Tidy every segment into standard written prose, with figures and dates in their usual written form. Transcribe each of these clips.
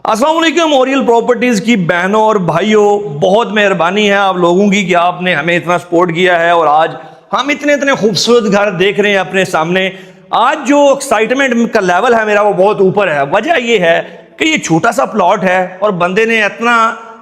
अस्सलाम वालेकुम। Oryol properties की बहनों और भाइयों, बहुत मेहरबानी है आप लोगों की कि आपने हमें इतना सपोर्ट किया है और आज हम इतने इतने खूबसूरत घर देख रहे हैं अपने सामने। आज जो एक्साइटमेंट का लेवल है मेरा वो बहुत ऊपर है। वजह ये है कि ये छोटा सा प्लॉट है और बंदे ने इतना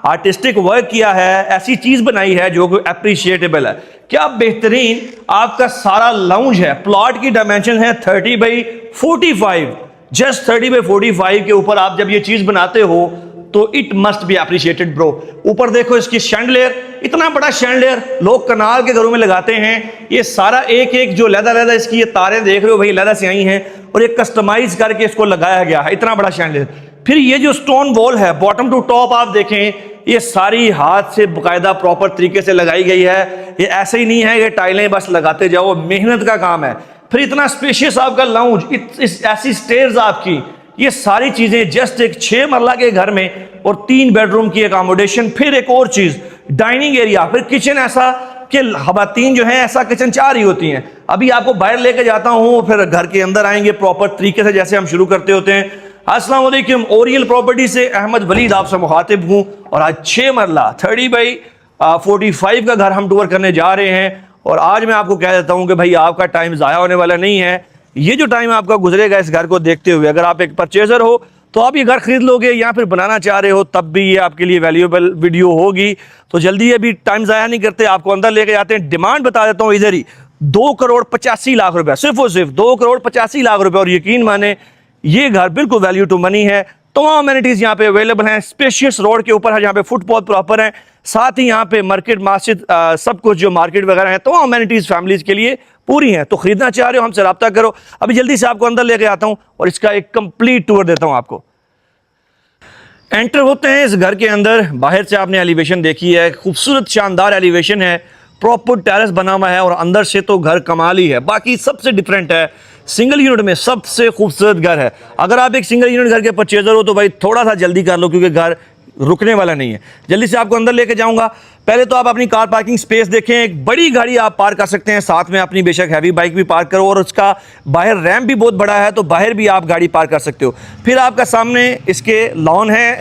आर्टिस्टिक वर्क किया है, ऐसी चीज बनाई है जो कि अप्रिशिएटेबल है। क्या बेहतरीन आपका सारा लाउंज है। प्लॉट की डायमेंशन है 30x45, जस्ट 30x45 के ऊपर आप जब ये चीज बनाते हो तो it must be appreciated bro. ऊपर देखो इसकी शैंडलियर, इतना बड़ा शैंडलियर लोग कनाल के घरों में लगाते हैं। ये सारा एक एक जो लहदा इसकी ये तारें देख रहे हो भाई, लहदा से आई हैं और ये कस्टमाइज करके इसको लगाया गया है, इतना बड़ा शैंडलियर। फिर ये जो स्टोन वॉल है बॉटम टू टॉप आप देखें, ये सारी हाथ से बाकायदा प्रॉपर तरीके से लगाई गई है। ये ऐसे ही नहीं है ये टाइलें बस लगाते जाओ, मेहनत का काम है। फिर इतना स्पेशियस आपका लाउंज, ऐसी स्टेयर्स आपकी, ये सारी चीजें जस्ट एक 6 मरला के घर में और 3 बेडरूम की अकोमोडेशन। फिर एक और चीज, डाइनिंग एरिया, फिर किचन ऐसा कि खवातीन जो है ऐसा किचन 4 ही होती हैं। अभी आपको बाहर लेके जाता हूं, फिर घर के अंदर आएंगे प्रॉपर तरीके से जैसे हम शुरू करते होते हैं। अस्सलाम वालेकुम। ओरियल प्रॉपर्टी से अहमद वलीद आपसे मुखातिब हूं और आज 6 मरला 30x45 का घर हम टूर करने जा रहे हैं। और आज मैं आपको कह देता हूं कि भाई आपका टाइम ज़ाया होने वाला नहीं है। ये जो टाइम आपका गुजरेगा इस घर को देखते हुए, अगर आप एक परचेजर हो तो आप ये घर खरीद लोगे या फिर बनाना चाह रहे हो तब भी ये आपके लिए वैल्यूएबल वीडियो होगी। तो जल्दी अभी टाइम ज़ाया नहीं करते, आपको अंदर लेके जाते हैं। डिमांड बता देता हूँ इधर ही 2,85,00,000 रुपये, सिर्फ और सिर्फ 2,85,00,000 रुपये। और यकीन माने ये घर बिल्कुल वैल्यू टू मनी है। तमाम अमेनिटीज यहाँ पे अवेलेबल हैं। स्पेशियस रोड के ऊपर है जहाँ पे फुटपाथ प्रॉपर है, साथ ही यहाँ पे मार्केट, मस्जिद, सब कुछ जो मार्केट वगैरह है, तमाम अमेनिटीज फैमिलीज के लिए पूरी हैं। तो खरीदना चाह रहे हो हमसे रब्ता करो। अभी जल्दी से आपको अंदर लेके आता हूँ और इसका एक कंप्लीट टूर देता हूँ आपको। एंटर होते हैं इस घर के अंदर। बाहर से आपने एलिवेशन देखी है, खूबसूरत शानदार एलिवेशन है, प्रॉपर टेरेस बना हुआ है और अंदर से तो घर कमाल ही है। बाकी सबसे डिफरेंट है, सिंगल यूनिट में सबसे खूबसूरत घर है। अगर आप एक सिंगल यूनिट घर के परचेजर हो तो भाई थोड़ा सा जल्दी कर लो क्योंकि घर रुकने वाला नहीं है। जल्दी से आपको अंदर लेके जाऊंगा। पहले तो आप अपनी कार पार्किंग स्पेस देखें, एक बड़ी गाड़ी आप पार्क कर सकते हैं, साथ में अपनी बेशक हैवी बाइक भी पार्क करो और उसका बाहर रैम्प भी बहुत बड़ा है तो बाहर भी आप गाड़ी पार्क कर सकते हो। फिर आपका सामने इसके लॉन है,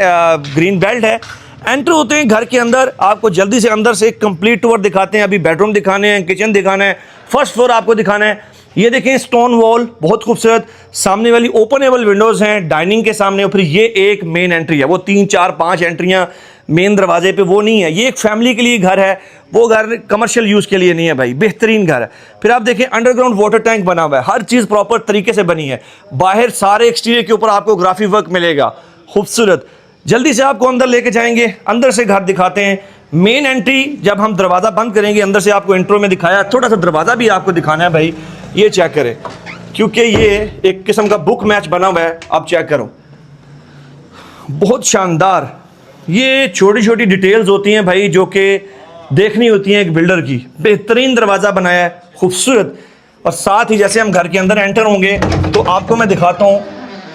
ग्रीन बेल्ट है। एंटर होते हैं घर के अंदर, आपको जल्दी से अंदर से एक कंप्लीट टूर दिखाते हैं। अभी बेडरूम दिखाने हैं, किचन दिखाना है, फर्स्ट फ्लोर आपको दिखाना है। ये देखें स्टोन वॉल बहुत खूबसूरत, सामने वाली ओपनेबल विंडोज हैं डाइनिंग के सामने। फिर ये एक मेन एंट्री है, वो 3 4 5 एंट्रियां मेन दरवाजे पे वो नहीं है। ये एक फैमिली के लिए घर है, वो घर कमर्शियल यूज के लिए नहीं है भाई, बेहतरीन घर है। फिर आप देखें अंडरग्राउंड वाटर टैंक बना हुआ है, हर चीज प्रॉपर तरीके से बनी है। बाहर सारे एक्सटीरियर के ऊपर आपको ग्राफिक वर्क मिलेगा, खूबसूरत। जल्दी से आपको अंदर लेके जाएंगे, अंदर से घर दिखाते हैं। मेन एंट्री जब हम दरवाजा बंद करेंगे, अंदर से आपको इंट्रो में दिखाया, थोड़ा सा दरवाजा भी आपको दिखाना है भाई। ये चेक करें क्योंकि ये एक किस्म का बुक मैच बना हुआ है, आप चेक करो, बहुत शानदार। ये छोटी छोटी डिटेल्स होती हैं भाई जो कि देखनी होती हैं एक बिल्डर की। बेहतरीन दरवाजा बनाया है, खूबसूरत। और साथ ही जैसे हम घर के अंदर एंटर होंगे तो आपको मैं दिखाता हूँ,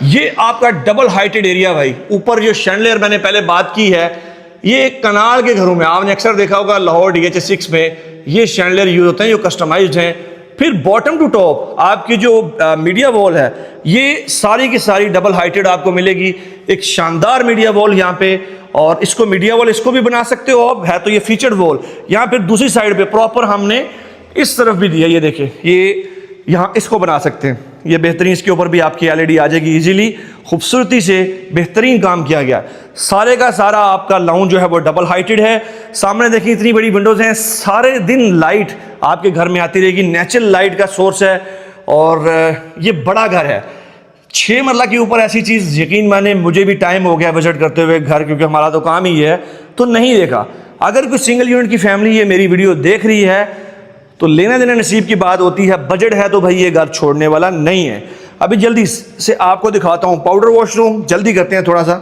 ये आपका डबल हाइटेड एरिया भाई। ऊपर जो शैंडलियर मैंने पहले बात की है, ये कनाल के घरों में आपने अक्सर देखा होगा, लाहौर DH6 में ये शैंडलियर यूज होते हैं जो कस्टमाइज्ड हैं। फिर बॉटम टू टॉप आपकी जो मीडिया वॉल है, ये सारी की सारी डबल हाइटेड आपको मिलेगी। एक शानदार मीडिया वॉल यहाँ पे, और इसको मीडिया वॉल इसको भी बना सकते हो आप, है तो ये फीचर्ड वॉल। यहाँ फिर दूसरी साइड पे प्रॉपर हमने इस तरफ भी दिया, ये देखिए, ये यहाँ इसको बना सकते हैं। ये बेहतरीन, इसके ऊपर भी आपकी LED आ जाएगी इजीली, खूबसूरती से बेहतरीन काम किया गया। सारे का सारा आपका लाउंज जो है वो डबल हाइटेड है। सामने देखिए इतनी बड़ी विंडोज हैं, सारे दिन लाइट आपके घर में आती रहेगी, नेचुरल लाइट का सोर्स है। और ये बड़ा घर है, 6 मरला के ऊपर ऐसी चीज़ यकीन माने मुझे भी टाइम हो गया विजिट करते हुए घर, क्योंकि हमारा तो काम ही है तो नहीं देखा। अगर कोई सिंगल यूनिट की फैमिली ये मेरी वीडियो देख रही है तो लेना देना नसीब की बात होती है। बजट है तो भाई ये घर छोड़ने वाला नहीं है। अभी जल्दी से आपको दिखाता हूँ पाउडर वॉशरूम, जल्दी करते हैं थोड़ा सा।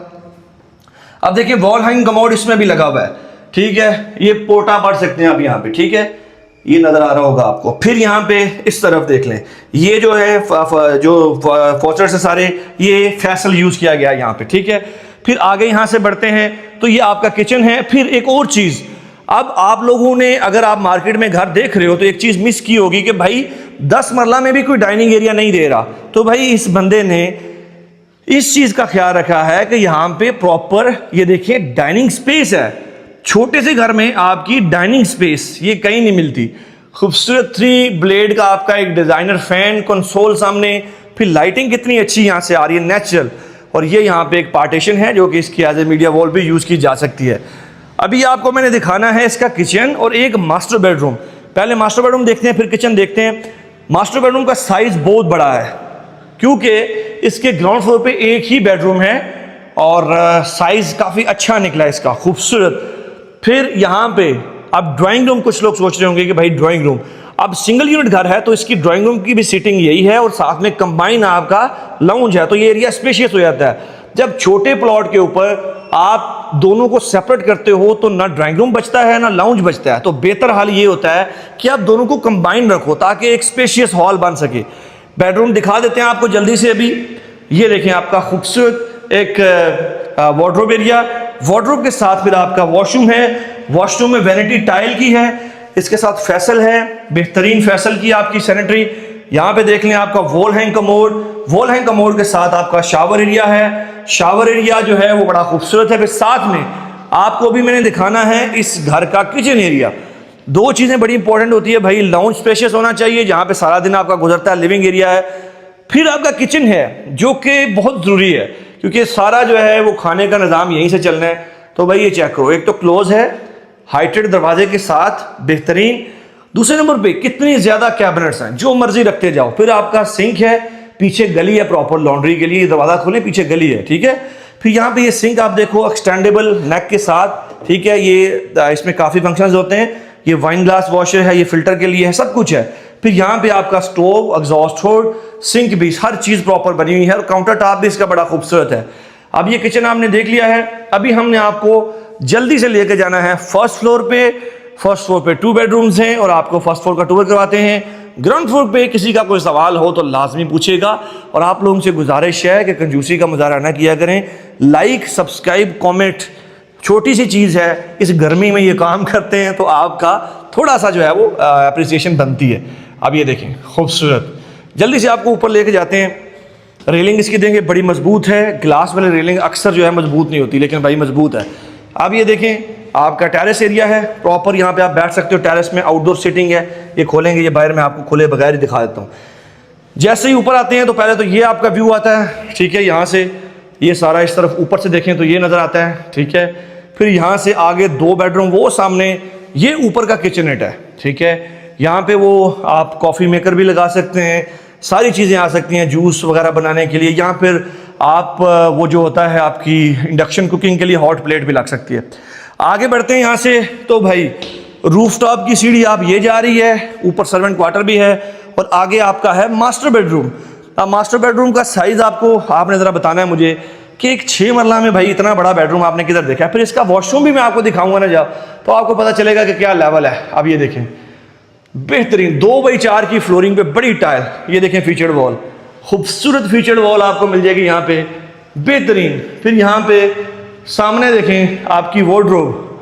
अब देखिए वॉल हैंग कमोड इसमें भी लगा हुआ है, ठीक है। ये पोटा पढ़ सकते हैं आप यहाँ पे, ठीक है, ये नजर आ रहा होगा आपको। फिर यहाँ पे इस तरफ देख लें, ये जो है जो फॉचर से सारे ये फैसल यूज किया गया यहाँ पे, ठीक है। फिर आगे यहाँ से बढ़ते हैं तो ये आपका किचन है। फिर एक और चीज, अब आप लोगों ने अगर आप मार्केट में घर देख रहे हो तो एक चीज मिस की होगी कि भाई 10 मरला में भी कोई डाइनिंग एरिया नहीं दे रहा। तो भाई इस बंदे ने इस चीज का ख्याल रखा है कि यहां पे प्रॉपर ये देखिए डाइनिंग स्पेस है। छोटे से घर में आपकी डाइनिंग स्पेस ये कहीं नहीं मिलती। खूबसूरत 3 ब्लेड का आपका एक डिजाइनर फैन, कंसोल सामने, फिर लाइटिंग कितनी अच्छी यहां से आ रही है, नेचुरल। और ये यहाँ पे एक पार्टीशन है जो कि इसकी एज ए मीडिया वॉल भी यूज की जा सकती है। अभी आपको मैंने दिखाना है इसका किचन और एक मास्टर बेडरूम। पहले मास्टर बेडरूम देखते हैं फिर किचन देखते हैं। मास्टर बेडरूम का साइज बहुत बड़ा है क्योंकि इसके ग्राउंड फ्लोर पे एक ही बेडरूम है और साइज काफी अच्छा निकला है इसका, खूबसूरत। फिर यहाँ पे अब ड्राइंग रूम, कुछ लोग सोच रहे होंगे कि भाई ड्राइंग रूम, अब सिंगल यूनिट घर है तो इसकी ड्राइंग रूम की भी सीटिंग यही है और साथ में कंबाइन आपका लाउंज है, तो ये एरिया स्पेशियस हो जाता है। जब छोटे प्लॉट के ऊपर आप दोनों को सेपरेट करते हो तो ना ड्राइंग रूम बचता है ना लाउंज बचता है, तो बेहतर हाल ये होता है कि आप दोनों को कंबाइन रखो ताकि एक स्पेशियस हॉल बन सके। बेडरूम दिखा देते हैं आपको जल्दी से। अभी ये देखें आपका खूबसूरत एक वार्डरोब एरिया, वार्डरोब के साथ फिर आपका वॉशरूम है। वॉशरूम में वैनिटी टाइल की है, इसके साथ फैसल है, बेहतरीन फैसल की आपकी सैनिटरी। यहाँ पे देख लें आपका wall hang commode, wall hang commode के साथ आपका शावर एरिया है। शावर एरिया जो है वो बड़ा खूबसूरत है। फिर साथ में आपको भी मैंने दिखाना है इस घर का किचन एरिया। 2 चीजें बड़ी इंपॉर्टेंट होती है भाई, लाउंज स्पेशियस होना चाहिए जहां पे सारा दिन आपका गुजरता है, लिविंग एरिया है। फिर आपका किचन है जो कि बहुत जरूरी है क्योंकि सारा जो है वो खाने का निज़ाम यहीं से चलना है। तो भाई ये चेक करो, एक तो क्लोज है, हाइटेड दरवाजे के साथ बेहतरीन। दूसरे नंबर पे कितनी ज्यादा कैबिनेट्स हैं, जो मर्जी रखते जाओ। फिर आपका सिंक है, पीछे गली है प्रॉपर लॉन्ड्री के लिए, दरवाजा खोले पीछे गली है, ठीक है। फिर यहाँ पे ये सिंक आप देखो एक्सटेंडेबल नेक के साथ, ठीक है। ये इसमें काफी फंक्शंस होते हैं। ये वाइन ग्लास वॉशर है, ये फिल्टर के लिए है, सब कुछ है। फिर यहाँ पे आपका स्टोव, एग्जॉस्ट होड, सिंक भी, हर चीज प्रॉपर बनी हुई है और काउंटर टॉप भी इसका बड़ा खूबसूरत है। अब ये किचन आपने देख लिया है। अभी हमने आपको जल्दी से लेकर जाना है फर्स्ट फ्लोर पे। फर्स्ट फ्लोर पे 2 बेडरूम्स हैं और आपको फर्स्ट फ्लोर का टूर करवाते हैं। ग्राउंड फ्लोर पे किसी का कोई सवाल हो तो लाजमी पूछेगा और आप लोगों से गुजारिश है कि कंजूसी का मुजाहरा ना किया करें। लाइक, सब्सक्राइब, कमेंट, छोटी सी चीज है, इस गर्मी में ये काम करते हैं तो आपका थोड़ा सा जो है वो अप्रिसिएशन बनती है। अब ये देखें खूबसूरत, जल्दी से आपको ऊपर लेके जाते हैं। रेलिंग इसकी देंगे, बड़ी मजबूत है। ग्लास वाली रेलिंग अक्सर जो है मजबूत नहीं होती लेकिन भाई मजबूत है। अब ये देखें आपका टेरेस एरिया है प्रॉपर, यहाँ पे आप बैठ सकते हो। टेरेस में आउटडोर सीटिंग है, ये खोलेंगे, ये बाहर में आपको खुले बगैर ही दिखा देता हूँ। जैसे ही ऊपर आते हैं तो पहले तो ये आपका व्यू आता है, ठीक है। यहाँ से ये सारा इस तरफ ऊपर से देखें तो ये नज़र आता है, ठीक है। फिर यहाँ से आगे 2 बेडरूम, वो सामने, ये ऊपर का किचनेट है, ठीक है। यहाँ पे वो आप कॉफ़ी मेकर भी लगा सकते हैं, सारी चीज़ें आ सकती हैं जूस वगैरह बनाने के लिए। यहाँ फिर आप वो जो होता है आपकी इंडक्शन कुकिंग के लिए हॉट प्लेट भी लग सकती है। आगे बढ़ते हैं यहाँ से तो भाई रूफटॉप की सीढ़ी आप ये जा रही है, ऊपर सर्वेंट क्वार्टर भी है और आगे आपका है मास्टर बेडरूम। अब मास्टर बेडरूम का साइज आपने ज़रा बताना है मुझे कि एक 6 मरला में भाई इतना बड़ा बेडरूम आपने किधर देखा है। फिर इसका वॉशरूम भी मैं आपको दिखाऊंगा ना जब, तो आपको पता चलेगा कि क्या लेवल है। अब ये देखें बेहतरीन 2x4 की फ्लोरिंग पे बड़ी टाइल, ये देखें फीचर्ड वॉल, खूबसूरत फीचर्ड वॉल आपको मिल जाएगी यहाँ पे, बेहतरीन। फिर यहाँ पे सामने देखें आपकी वार्डरोब,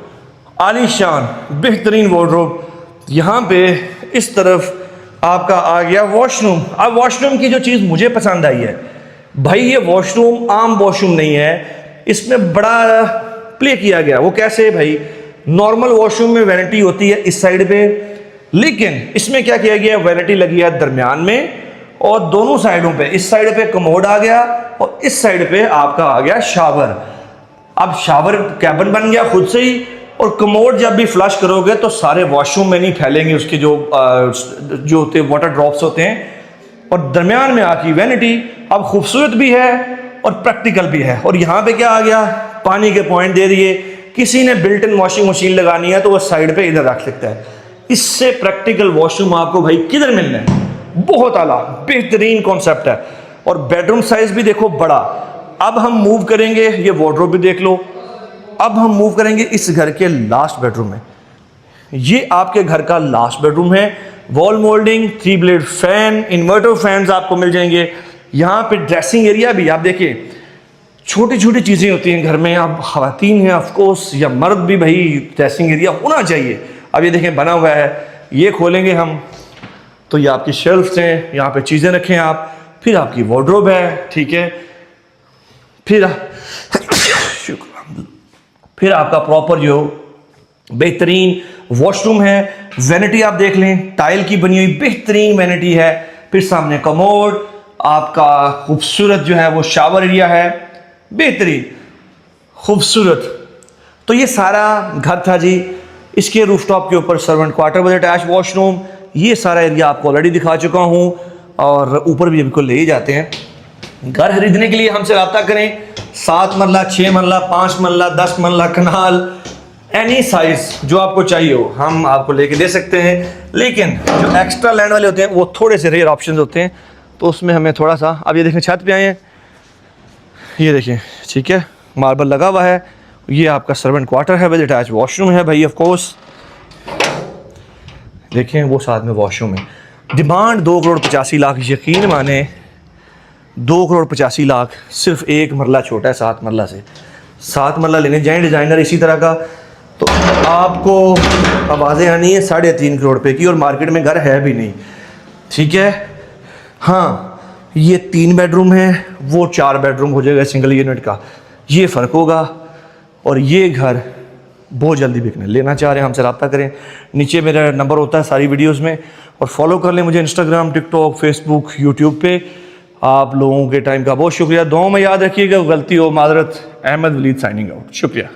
आलीशान बेहतरीन वार्डरोब। यहाँ पे इस तरफ आपका आ गया वॉशरूम। अब वॉशरूम की जो चीज़ मुझे पसंद आई है भाई, ये वॉशरूम आम वॉशरूम नहीं है, इसमें बड़ा प्ले किया गया। वो कैसे भाई, नॉर्मल वॉशरूम में वैनिटी होती है इस साइड पे, लेकिन इसमें क्या किया गया, वैनिटी लगी है दरमियान में और दोनों साइडों पे। इस साइड पे कमोड आ गया और इस साइड पे आपका आ गया शावर। अब शावर कैबिन बन गया खुद से ही, और कमोड जब भी फ्लश करोगे तो सारे वॉशरूम में नहीं फैलेंगे उसके जो होते वाटर ड्रॉप्स होते हैं। और दरमियान में आकी वैनिटी अब खूबसूरत भी है और प्रैक्टिकल भी है। और यहाँ पे क्या आ गया, पानी के पॉइंट दे दिए। किसी ने बिल्ट इन वॉशिंग मशीन लगानी है तो वो साइड पे इधर रख सकता है। इससे प्रैक्टिकल वॉशरूम आपको भाई किधर मिलना है, बहुत आला बेहतरीन कॉन्सेप्ट है। और बेडरूम साइज भी देखो बड़ा। अब हम मूव करेंगे, ये वार्डरोब भी देख लो। अब हम मूव करेंगे इस घर के लास्ट बेडरूम में। ये आपके घर का लास्ट बेडरूम है। Wall moulding, 3 blade fan, inverter fans आपको मिल जाएंगे। यहाँ पे ड्रेसिंग एरिया भी आप देखिए, छोटी छोटी चीज़ें होती हैं घर में। आप खवातीन हैं ऑफकोर्स या मर्द भी, भाई ड्रेसिंग एरिया होना चाहिए। अब ये देखें बना हुआ है, ये खोलेंगे हम तो ये आपकी शेल्फ्स हैं, यहाँ पे चीज़ें रखें आप। फिर आपकी वार्डरोब है, ठीक है। फिर आपका प्रॉपर जो बेहतरीन वॉशरूम है, वैनिटी आप देख लें, टाइल की बनी हुई बेहतरीन वैनिटी है। फिर सामने कमोड, आपका खूबसूरत जो है वो शावर एरिया है, बेहतरीन खूबसूरत। तो ये सारा घर था जी। इसके रूफटॉप के ऊपर servant quarter with attach washroom, ये सारा एरिया आपको ऑलरेडी दिखा चुका हूँ, और ऊपर भी बिल्कुल ले ही जाते हैं। घर खरीदने के लिए हमसे रब्ता करें। 7 मरला, 6 मरला, 5 मरला, 10 मरला, कनाल, एनी साइज जो आपको चाहिए हो हम आपको लेके दे सकते हैं। लेकिन जो एक्स्ट्रा लैंड वाले होते हैं वो थोड़े से रेयर ऑप्शंस होते हैं, तो उसमें हमें थोड़ा सा, अब ये देखें छत पे आए हैं, ये देखें, ठीक है, मार्बल लगा हुआ है। ये आपका सर्वेंट क्वार्टर है विद अटैच वॉशरूम है भाई, ऑफ कोर्स देखें वो साथ में वॉशरूम है। डिमांड 2,85,00,000, यकीन माने 2,85,00,000 सिर्फ एक मरला छोटा है 7 मरला से। 7 मरला लेने जाएं डिज़ाइनर इसी तरह का, तो आपको आवाज़ें आनी है 3.5 करोड़ रुपए की, और मार्केट में घर है भी नहीं, ठीक है। हाँ, ये 3 बेडरूम है, वो 4 बेडरूम हो जाएगा सिंगल यूनिट का, ये फ़र्क होगा। और ये घर बहुत जल्दी बिकने, लेना चाह रहे हैं हमसे रब्ता करें, नीचे मेरा नंबर होता है सारी वीडियोस में, और फॉलो कर लें मुझे इंस्टाग्राम, टिकटॉक, फेसबुक, यूट्यूब पे। आप लोगों के टाइम का बहुत शुक्रिया, दुआओं में याद रखिएगा, गलती हो मादरत। अहमद वलीद साइनिंग आउट, शुक्रिया।